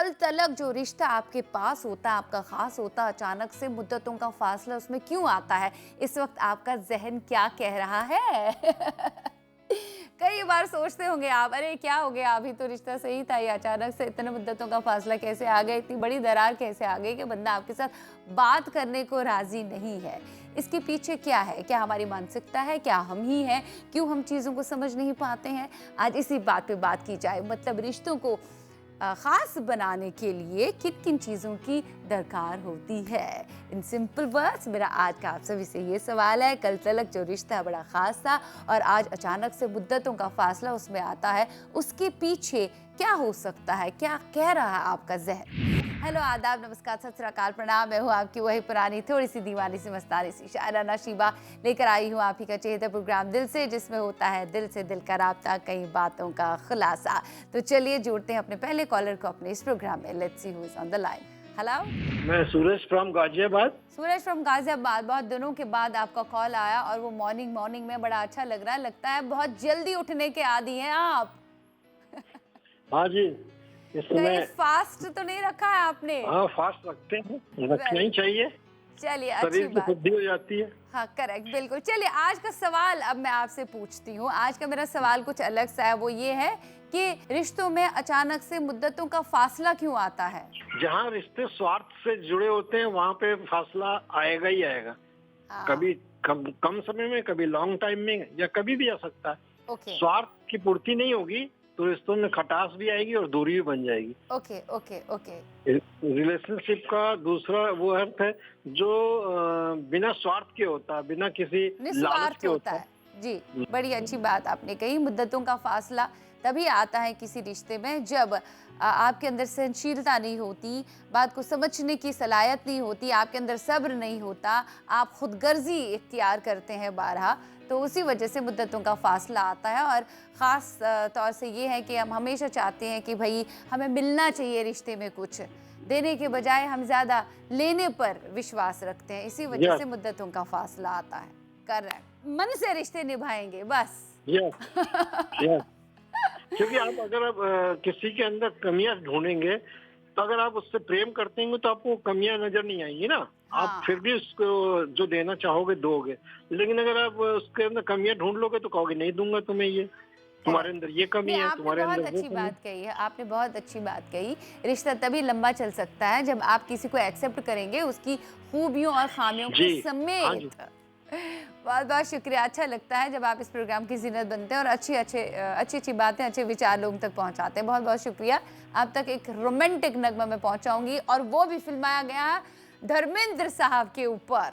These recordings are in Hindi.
कल तलक जो रिश्ता आपके पास होता है, आपका खास होता है, अचानक से मुद्दतों का फासला उसमें क्यों आता है? इस वक्त आपका जहन क्या कह रहा है? कई बार सोचते होंगे आप, अरे क्या हो गया, अभी तो रिश्ता सही था, ये अचानक से इतने मुद्दतों का फासला कैसे आ गया, इतनी बड़ी दरार कैसे आ गई कि बंदा आपके साथ बात करने को राजी नहीं है। इसके पीछे क्या है? क्या हमारी मानसिकता है? क्या हम ही हैं? क्यों हम चीज़ों को समझ नहीं पाते हैं? आज इसी बात पे बात की जाए। मतलब रिश्तों को ख़ास बनाने के लिए किन किन चीज़ों की दरकार होती है। इन सिंपल वर्ड्स मेरा आज का आप सभी से ये सवाल है, कल तलक जो रिश्ता बड़ा ख़ास था और आज अचानक से मुद्दतों का फासला उसमें आता है, उसके पीछे क्या हो सकता है? क्या कह रहा है आपका ज़हन? हेलो, आदाब, नमस्कार, सत श्री अकाल, प्रणाम। मैं हूँ आपकी वही पुरानी थोड़ी सी दीवानी सी मस्तानी सी शायराना शीबा, लेकर आई हूँ आप ही का चहेता प्रोग्राम दिल से, जिसमें होता है दिल से दिल का राब्ता, कई बातों का खुलासा। तो चलिए जोड़ते हैं अपने पहले कॉलर को अपने इस प्रोग्राम में। Let's see who is on the line. Hello, मैं सूरज फ्रॉम गाजियाबाद। सूरज फ्रॉम गाजियाबाद। बहुत दिनों के बाद आपका कॉल आया और वो मॉर्निंग मॉर्निंग में बड़ा अच्छा लग रहा है। लगता है बहुत जल्दी उठने के आदी हैं आप। हाँ जी, इस कहीं समय फास्ट तो नहीं रखा है आपने? हाँ फास्ट रखते हैं, रखना वेल, ही चाहिए। चलिए अच्छी शरीर की बात शुद्धि है। हो जाती है। हाँ, करेक्ट, बिल्कुल। चलिए आज का सवाल अब मैं आपसे पूछती हूँ। आज का मेरा सवाल कुछ अलग सा है। वो ये है कि रिश्तों में अचानक से मुद्दतों का फासला क्यों आता है? जहाँ रिश्ते स्वार्थ से जुड़े होते हैं वहाँ पे फासला आएगा ही आएगा। हाँ, कभी कम समय में, कभी लॉन्ग टाइम में, या कभी भी आ सकता है। ओके स्वार्थ की पूर्ति नहीं होगी तो रिश्तों में खटास भी आएगी और दूरी भी बन जाएगी। Okay okay okay. रिलेशनशिप का दूसरा वो अर्थ है जो बिना स्वार्थ के होता है, बिना किसी लालच निस्वार्थ के होता होता है। जी, है। बड़ी अच्छी बात आपने कही। मुद्दतों का फासला तभी आता है किसी रिश्ते में जब आपके अंदर सहनशीलता नहीं होती, बात को समझने की सलाहियत नहीं होती, आपके अंदर सब्र नहीं होता, आप खुदगर्जी इख्तियार करते हैं बारहा, तो उसी वजह से मुद्दतों का फासला आता है। और ख़ास तौर से ये है कि हम हमेशा चाहते हैं कि भई हमें मिलना चाहिए रिश्ते में कुछ, देने के बजाय हम ज़्यादा लेने पर विश्वास रखते हैं, इसी वजह यस, से मुद्दतों का फासला आता है। करेक्ट, मन से रिश्ते निभाएंगे बस। Yes, yes. क्योंकि आप अगर किसी के अंदर कमियां ढूंढेंगे तो अगर आप उससे प्रेम करते हैं तो आपको कमियां नजर नहीं आएंगी ना। आप फिर हाँ, भी उसको जो देना चाहोगे दोगे। लेकिन अगर आप उसके अंदर कमियां ढूंढ लोगे तो कहोगे नहीं दूंगा तुम्हें ये, तुम्हारे करेक्ट। अंदर ये कमी नहीं, है, आपने तुम्हारे अंदर बहुत वो अच्छी कमी है। बात कही है, आपने बहुत अच्छी बात कही। रिश्ता तभी लंबा चल सकता है जब आप किसी को एक्सेप्ट करेंगे उसकी खूबियों और खामियों को जी, हाँ जी। समेत। बहुत बहुत शुक्रिया। अच्छा लगता है जब आप इस प्रोग्राम की ज़ीनत बनते हैं और अच्छी अच्छी बातें, अच्छे विचार लोगों तक पहुंचाते हैं। बहुत बहुत शुक्रिया। आप तक एक रोमांटिक नगमा मैं पहुंचाऊंगी और वो भी फिल्माया गया है धर्मेंद्र साहब के ऊपर।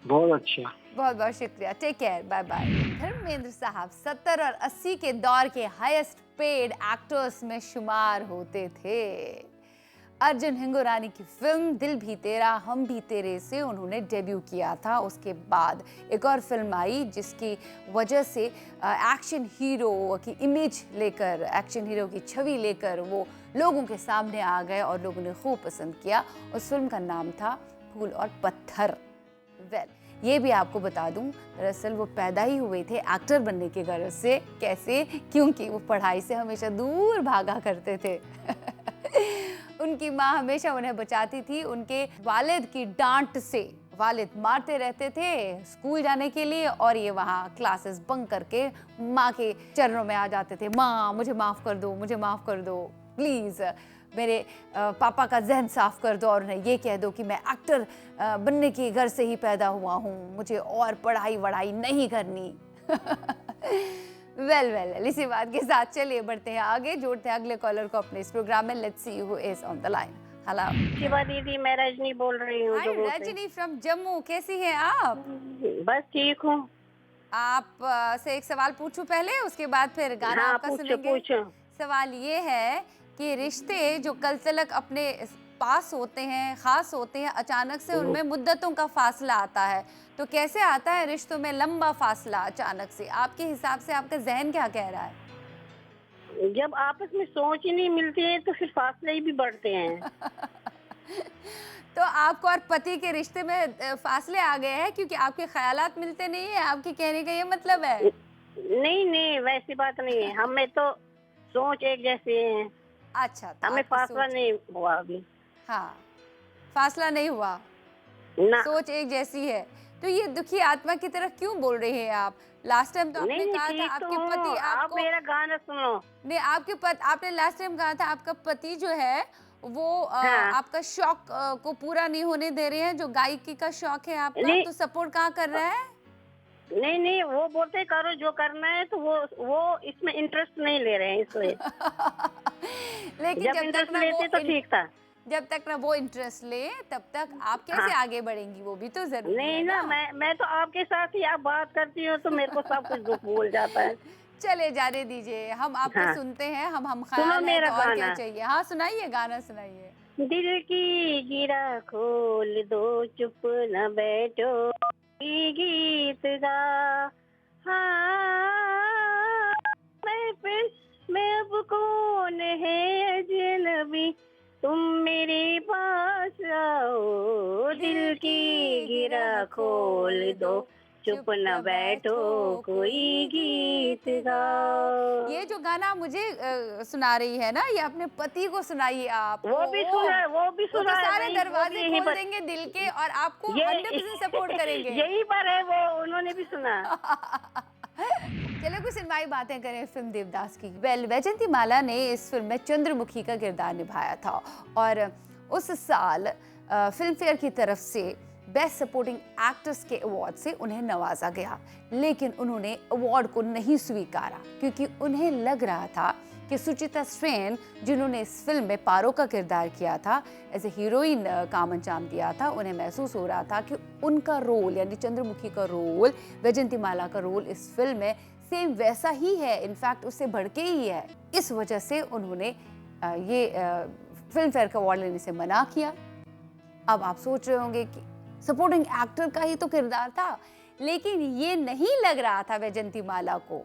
बहुत अच्छा। बहुत बहुत शुक्रिया। Take care, bye bye. Dharmendra sahab 70 और 80 के दौर के हाईएस्ट पेड एक्टर्स में शुमार होते थे। अर्जुन हिंगोरानी की फिल्म दिल भी तेरा हम भी तेरे से उन्होंने डेब्यू किया था। उसके बाद एक और फिल्म आई जिसकी वजह से एक्शन हीरो की इमेज लेकर, एक्शन हीरो की छवि लेकर वो लोगों के सामने आ गए और लोगों ने खूब पसंद किया। उस फिल्म का नाम था फूल और पत्थर। ये भी आपको बता दूं, दरअसल वो पैदा ही हुए थे एक्टर बनने के गर्ज से। कैसे? क्योंकि वो पढ़ाई से हमेशा दूर भागा करते थे। उनकी माँ हमेशा उन्हें बचाती थी उनके वालिद की डांट से। वालिद मारते रहते थे स्कूल जाने के लिए और ये वहाँ क्लासेस बंक करके माँ के चरणों में आ जाते थे। माँ मुझे माफ़ कर दो, मुझे माफ़ कर दो प्लीज़, मेरे पापा का जहन साफ कर दो और उन्हें ये कह दो कि मैं एक्टर बनने के घर से ही पैदा हुआ हूँ, मुझे और पढ़ाई वढ़ाई नहीं करनी। वेल वेल, इसी बात के साथ चलिए बढ़ते हैं आगे, जोड़ते हैं अगले कॉलर को अपने इस प्रोग्राम में। Let's see who is on the line. Hello, Shiva दीदी, मैं रजनी बोल रही हूँ हाय जम्मू से। रजनी फ्रॉम जम्मू, कैसी हैं आप? बस ठीक हूँ। आप से एक सवाल पूछूं पहले, उसके बाद फिर गाना हाँ, आपका पूछो सुनेंगे। पूछो। सवाल ये है कि रिश्ते जो कल तलक अपने पास होते हैं, खास होते हैं, अचानक से उनमें मुद्दतों का फासला आता है, तो कैसे आता है रिश्तों में लंबा फासला अचानक से? आपके हिसाब से आपका जहन क्या कह रहा है? जब आपस में सोच ही नहीं मिलती है तो फिर फासले ही भी बढ़ते हैं। तो आपको और पति के रिश्ते में फासले आ गए हैं क्योंकि आपके ख्यालात मिलते नहीं है, आपके कहने का ये मतलब है? नहीं नहीं, वैसी बात नहीं है। हमें तो सोच एक जैसे हैं। अच्छा, तो हमें आपकी फासला सोच, नहीं हुआ अभी हाँ, फासला नहीं हुआ, ना। सोच एक जैसी है। तो ये दुखी आत्मा की तरह क्यों बोल रहे हैं आप? लास्ट टाइम तो नहीं आपने नहीं, कहा था ठीक तो आपके पति हूँ, आप आपको, मेरा गाना सुनो। नहीं आपने लास्ट टाइम कहा था आपका पति जो है वो हाँ, आपका शौक को पूरा नहीं होने दे रहे हैं, जो गायकी का शौक है आपका, नहीं तो सपोर्ट कहाँ कर रहा है? नहीं नहीं, वो बोलते करो जो करना है, तो वो इसमें इंटरेस्ट नहीं ले रहे हैं इसलिए। लेकिन जब इंटरेस्ट लेते तो ठीक था। जब तक ना वो इंटरेस्ट ले तब तक आप कैसे हाँ, आगे बढ़ेंगी, वो भी तो जरूरी नहीं है ना, ना। मैं तो आपके साथ ही आप बात करती हो तो मेरे को सब कुछ दुख भूल जाता है। चले जाने दीजिए, हम आपको हाँ, सुनते हैं, हम सुनो ख्याल है मेरा तो और क्या गाना। चाहिए। हाँ सुनाइए, गाना सुनाइए। दिल की गिरा खोल दो, चुप न बैठो, ये गीत गा। हाँ, महफिल में अब कौन है अजनबी, तुम मेरे पास आओ। दिल दिल की की गिरह गिरा खोल खोल दो, दो, चुप चुप न न बैठो, बैठो, कोई कोई गीत गीत गाओ। ये गाओ। जो गाना आप मुझे सुना रही है ना, ये अपने पति को सुनाइए आप। वो भी ओ, सुना है, वो भी वो सुना तो है, सारे वही वो भी दरवाजे यहीं खोल पर। देंगे दिल के और आपको ये 100% सपोर्ट करेंगे। यही पर है, वो उन्होंने भी सुना। चलो कुछ सिनेमाई बातें करें फिल्म देवदास की। वैजयंती माला ने इस फिल्म में चंद्रमुखी का किरदार निभाया था और उस साल फिल्म फेयर की तरफ से बेस्ट सपोर्टिंग एक्ट्रेस के अवार्ड से उन्हें नवाजा गया, लेकिन उन्होंने अवार्ड को नहीं स्वीकारा क्योंकि उन्हें लग रहा था कि सुचित्रा सेन, जिन्होंने इस फिल्म में पारो का किरदार किया था, एज ए हीरोइन काम अंजाम दिया था, उन्हें महसूस हो रहा था कि उनका रोल यानी चंद्रमुखी का रोल, वैजयंती माला का रोल इस फिल्म में सेम वैसा ही है, इनफैक्ट उससे बढ़ के ही है। इस वजह से उन्होंने ये फिल्म फेयर का अवार्ड लेने से मना किया। अब आप सोच रहे होंगे कि सपोर्टिंग एक्टर का ही तो किरदार था, लेकिन ये नहीं लग रहा था वैजयंती माला को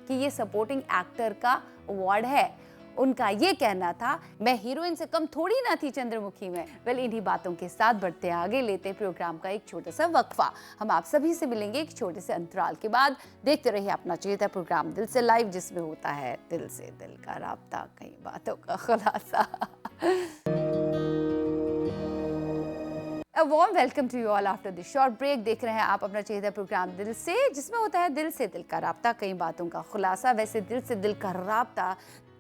कि ये सपोर्टिंग एक्टर का अवार्ड है। उनका ये कहना था, मैं हीरोइन से कम थोड़ी ना थी चंद्रमुखी में। वेल, इन्हीं बातों के साथ बढ़ते आगे, लेते प्रोग्राम का एक छोटा सा वक्फा। हम आप सभी से मिलेंगे एक छोटे से अंतराल के बाद। देखते रहिए अपना चहेता प्रोग्राम दिल से लाइव, जिसमें होता है दिल से दिल का राब्ता, कई बातों का खुलासा। A warm welcome to you all after this short break। देख रहे हैं आप अपना चहेता प्रोग्राम दिल से, जिसमें होता है दिल से दिल का राब्ता, कई बातों का खुलासा। वैसे दिल से दिल का राब्ता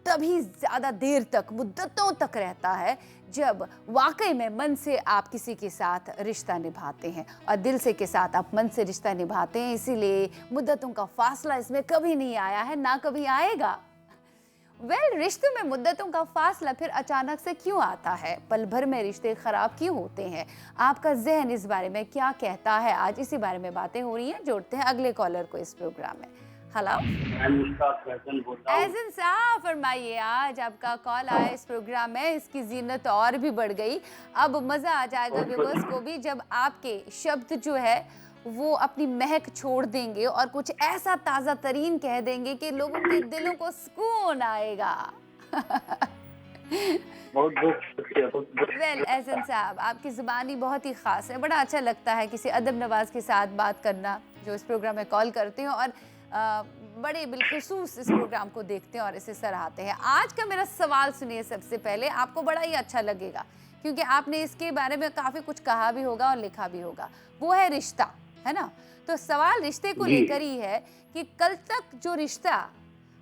तभी ज़्यादा देर तक, मुद्दतों तक रहता है जब वाकई में मन से आप किसी के साथ रिश्ता निभाते हैं, और दिल से के साथ आप मन से रिश्ता निभाते हैं। इसीलिए मुद्दतों का फासला इसमें कभी नहीं आया है, ना कभी आएगा। रिश्तों में मुद्दतों का फासला फिर अचानक से क्यों आता है? पल भर में रिश्ते खराब क्यों होते हैं? आपका जहन इस बारे में क्या कहता है? आज इसी बारे में बातें हो रही हैं। जोड़ते हैं अगले कॉलर को इस प्रोग्राम में। हेलो, एहसन साहब, फरमाइए। आज आपका कॉल आया इस प्रोग्राम में, इसकी जीनत और भी बढ़ गई। अब मजा आ जाएगा व्यूअर्स को भी जब आपके शब्द जो है वो अपनी महक छोड़ देंगे और कुछ ऐसा ताज़ा तरीन कह देंगे कि लोगों के दिलों को सुकून आएगा। वेल, एहसन साहब, आपकी ज़ुबानी बहुत ही ख़ास है। बड़ा अच्छा लगता है किसी अदब नवाज के साथ बात करना जो इस प्रोग्राम में कॉल करते हैं और बड़े बिलखुसूस इस प्रोग्राम को देखते हैं और इसे सराहते हैं। आज का मेरा सवाल सुनिए सबसे पहले, आपको बड़ा ही अच्छा लगेगा क्योंकि आपने इसके बारे में काफ़ी कुछ कहा भी होगा और लिखा भी होगा। वो है रिश्ता, है ना? तो सवाल रिश्ते को लेकर ही है कि कल तक जो रिश्ता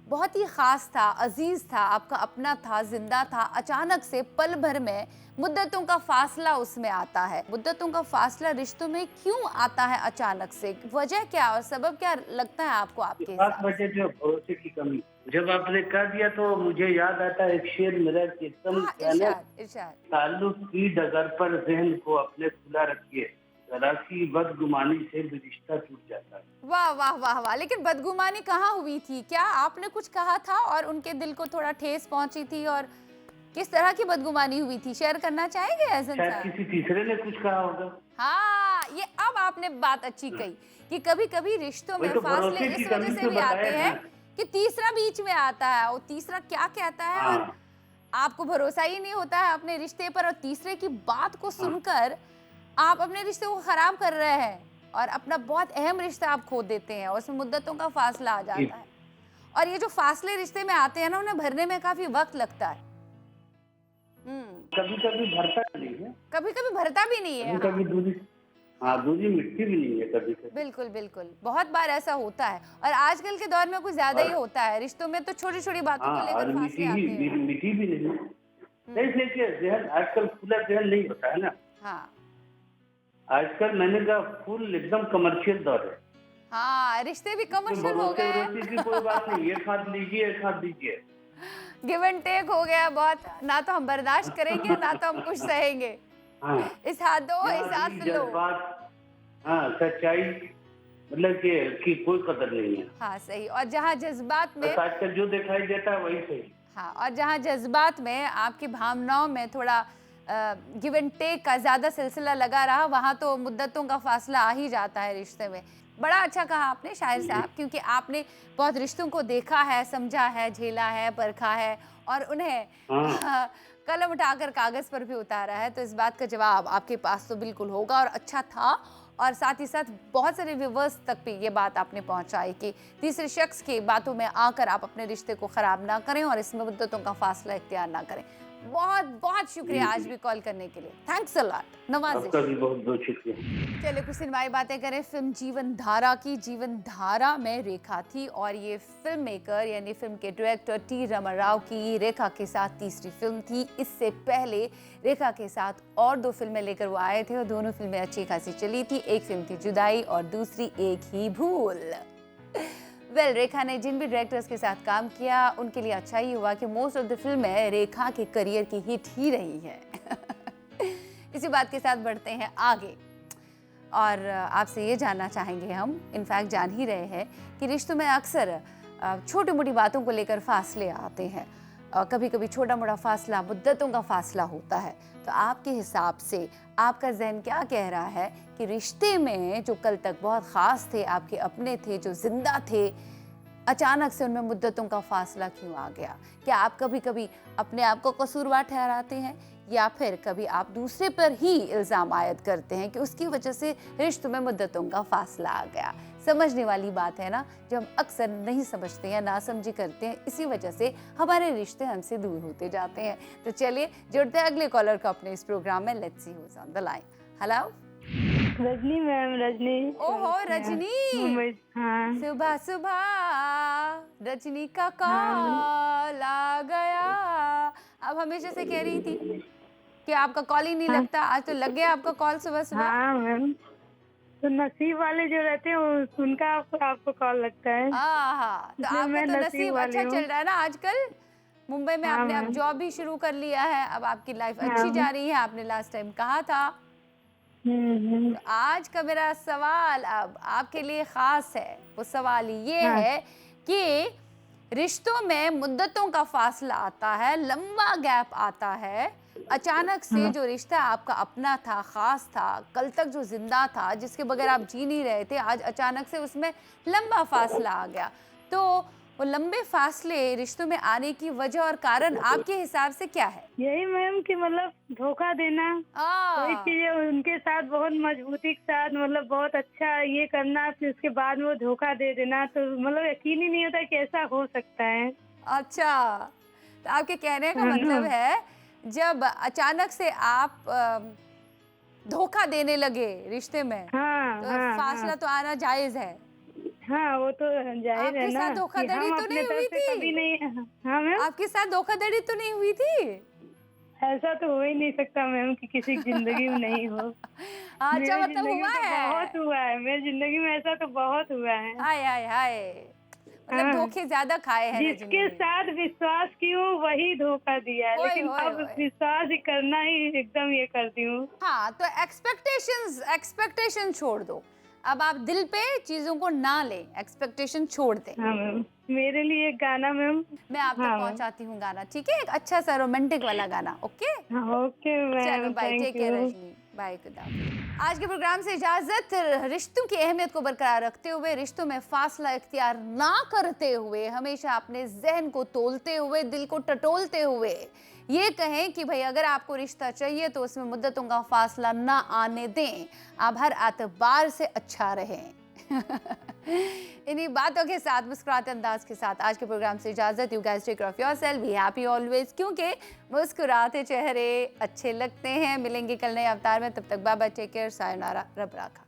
बहुत ही खास था, अजीज था, आपका अपना था, जिंदा था, अचानक से पल भर में मुद्दतों का फासला उसमें आता है। मुद्दतों का फासला रिश्तों में क्यों आता है अचानक से? वजह क्या और सबब क्या लगता है आपको? आपके हिसाब से वजह जो भरोसे की कमी। जब आपने कह दिया तो मुझे याद आता है एक शेर मेरा कि तुम हाँ, इरशाद। ताल्लुक की डगर पर जहन को अपने खुला रखिए, जरा सी बदगुमानी से भी रिश्ता टूट जाता है। वाह वाह वाह वाह। लेकिन बदगुमानी कहाँ हुई थी? क्या आपने कुछ कहा था और उनके दिल को थोड़ा ठेस पहुंची थी, और किस तरह की बदगुमानी हुई थी? शेयर करना चाहेंगे एहसन शायद साहब? किसी तीसरे ने कुछ कहा होगा। हाँ, ये अब आपने बात अच्छी कही कि कभी कभी रिश्तों में वही तो फासले भरोसे की इस वजह कमी से से भी आते बताया हैं ना। कि तीसरा बीच में आता है, और तीसरा क्या कहता है और हाँ, आपको भरोसा ही नहीं होता है अपने रिश्ते पर, और तीसरे की बात को सुनकर आप अपने रिश्ते को खराब कर रहे हैं और अपना बहुत अहम रिश्ता आप खो देते हैं और उसमें मुद्दतों का फासला आ जाता है। और ये जो फासले रिश्ते में आते हैं ना, उन्हें भरने में काफी वक्त लगता है। कभी कभी भरता नहीं है, कभी कभी भरता भी नहीं है। कभी कभी दूरी, हाँ दूरी मिटती भी नहीं है कभी कभी। बिल्कुल बिल्कुल, बहुत बार ऐसा होता है और आजकल के दौर में कुछ ज्यादा ही होता है। रिश्तों में तो छोटी छोटी बातों को हाँ, और लेकर फासले आते हैं। मीठी भी नहीं। नहीं देखिए, जहन आजकल खुला जहन नहीं होता है ना। हाँ आजकल मैंने कहा फुल एकदम कमर्शियल दौर है। हाँ, रिश्ते भी कमर्शियल हो भरोसे गए हैं। वरोसे की कोई बात नहीं, ये खाद लीजिए, ये खाद दीजिए। गिव एंड टेक हो गया बहुत, ना तो हम बर्दाश्त करेंगे ना तो हम कुछ सहेंगे। हाँ, इस हाथ दो इस यहाँ हाथ दिल, से लो। जज्बात, हाँ सच्चाई, मतलब कि कोई कदर नहीं है। हाँ सही, और जहाँ जज्बात में, बस आजकल जो दिखाई देता है वही सही। हाँ, और जहाँ जज्बात में आपकी भावनाओं में थोड़ा गिव एंड टेक का ज्यादा सिलसिला लगा रहा, वहाँ तो मुद्दतों का फासला आ ही जाता है रिश्ते में। बड़ा अच्छा कहा आपने शायर साहब, क्योंकि आपने बहुत रिश्तों को देखा है, समझा है, झेला है, परखा है और उन्हें कलम उठाकर कागज पर भी उतारा है। तो इस बात का जवाब आपके पास तो बिल्कुल होगा और अच्छा था। और साथ ही साथ बहुत सारे व्यूवर्स तक भी ये बात आपने पहुंचाई कि तीसरे शख्स की बातों में आकर आप अपने रिश्ते को खराब ना करें और इसमें मुद्दतों का फासला इख्तियार ना करें। बहुत बहुत शुक्रिया आज भी कॉल करने के लिए। Thanks a lot. नवाजिश। आपका भी बहुत बहुत शुक्रिया। चलिए कुछ सिनेमाई बातें करें फिल्म जीवन धारा की। जीवन धारा में रेखा थी और ये फिल्म मेकर यानी फिल्म के डायरेक्टर टी रमन राव की रेखा के साथ तीसरी फिल्म थी। इससे पहले रेखा के साथ और 2 फिल्में लेकर वो आए थे और दोनों फिल्में अच्छी खासी चली थी। एक फिल्म थी जुदाई और दूसरी एक ही भूल। रेखा ने जिन भी डायरेक्टर्स के साथ काम किया उनके लिए अच्छा ही हुआ कि मोस्ट ऑफ द फिल्में रेखा के करियर की हिट ही रही है। इसी बात के साथ बढ़ते हैं आगे और आपसे ये जानना चाहेंगे हम, इनफैक्ट जान ही रहे हैं कि रिश्तों में अक्सर छोटी मोटी बातों को लेकर फासले आते हैं। कभी कभी छोटा मोटा फासला मुद्दतों का फासला होता है। तो आपके हिसाब से आपका जहन क्या कह रहा है कि रिश्ते में जो कल तक बहुत ख़ास थे, आपके अपने थे, जो जिंदा थे, अचानक से उनमें मुद्दतों का फासला क्यों आ गया? क्या आप कभी कभी अपने आप को कसूरवार ठहराते हैं या फिर कभी आप दूसरे पर ही इल्ज़ाम आयद करते हैं कि उसकी वजह से रिश्तों में मुद्दतों का फासला आ गया? समझने वाली बात है ना, जो हम अक्सर नहीं समझते हैं, नासमझी करते हैं, इसी वजह से हमारे रिश्ते हमसे दूर होते जाते हैं। तो चलिए जुड़ते हैं अगले कॉलर को अपने इस प्रोग्राम में। Let's see who's on the line. Hello Rajni ma'am, Rajni. ओहो रजनी, मुंबई। हाँ सुबह सुबह रजनी का कॉल आ गया। अब हमेशा से कह रही थी कि आपका कॉल ही नहीं लगता, आज तो लग गया आपका कॉल सुबह सुबह। हाँ मैम, तो नसीब वाले जो रहते हैं उनका आपको कॉल लगता है। हाँ, तो आपका मैं तो नसीब नसीब वाली अच्छा हूँ। चल रहा है ना आजकल। मुंबई में हाँ, आपने अब मैम। जॉब भी शुरू कर लिया है, अब आपकी लाइफ हाँ। अच्छी जा रही है, आपने लास्ट टाइम कहा था। तो आज का मेरा सवाल अब आपके लिए खास है। वो सवाल ये हाँ। है कि रिश्तों में मुद्दतों का फासला आता है, लंबा गैप आता है, अचानक से जो रिश्ता आपका अपना था, खास था, कल तक जो जिंदा था, जिसके बगैर आप जी नहीं रहे थे, आज अचानक से उसमें लंबा फासला आ गया। तो वो लंबे फासले रिश्तों में आने की वजह और कारण आपके हिसाब से क्या है? यही मैम कि मतलब धोखा देना, वही चीजें उनके साथ बहुत मजबूती के साथ, मतलब बहुत अच्छा ये करना, फिर उसके बाद में वो धोखा दे देना, तो मतलब यकीन ही नहीं होता कि ऐसा हो सकता है। अच्छा, तो आपके कहने का मतलब है जब अचानक से आप धोखा देने लगे रिश्ते में, तो फासला तो आना जायज है। हाँ वो तो जाहिर है ना। आपके साथ धोखाधड़ी तो नहीं हुई थी? कभी नहीं। हाँ मैम, आपके साथ धोखाधड़ी तो नहीं हुई थी? ऐसा तो हो ही नहीं सकता मैम कि किसी की जिंदगी में नहीं हो। अच्छा, मतलब हुआ है? बहुत हुआ है मेरी जिंदगी में, ऐसा तो बहुत हुआ है। हाय हाय हाय, मतलब धोखे ज्यादा खाए हैं। जिसके साथ विश्वास की हूँ वही धोखा दिया है, लेकिन अब विश्वास ही करना ही एकदम ये करती हूँ। हाँ, तो एक्सपेक्टेशन छोड़ दो। अब आप दिल पे चीजों को ना ले, एक्सपेक्टेशन छोड़ दे। हाँ मैम, मेरे लिए एक गाना मैम, मैं आप तक पहुंचाती हूँ गाना, ठीक है? एक अच्छा सा रोमांटिक वाला गाना। ओके ओके मैम, चलो bye, take care Rajni, bye, खुदा। आज के प्रोग्राम से इजाजत। रिश्तों की अहमियत को बरकरार रखते हुए, रिश्तों में फासला इख्तियार ना करते हुए, हमेशा अपने जहन को तोलते हुए, दिल को टटोलते हुए ये कहें कि भाई अगर आपको रिश्ता चाहिए तो उसमें मुद्दतों का फासला ना आने दें। आप हर एतबार से अच्छा रहें। इन्हीं बातों के साथ, मुस्कुराते अंदाज के साथ आज के प्रोग्राम से इजाजत। You guys take care of yourself, be happy always, क्योंकि मुस्कुराते चेहरे अच्छे लगते हैं। मिलेंगे कल नए अवतार में, तब तक बाय बाय, टेक केयर, सायोनारा, रब राखा।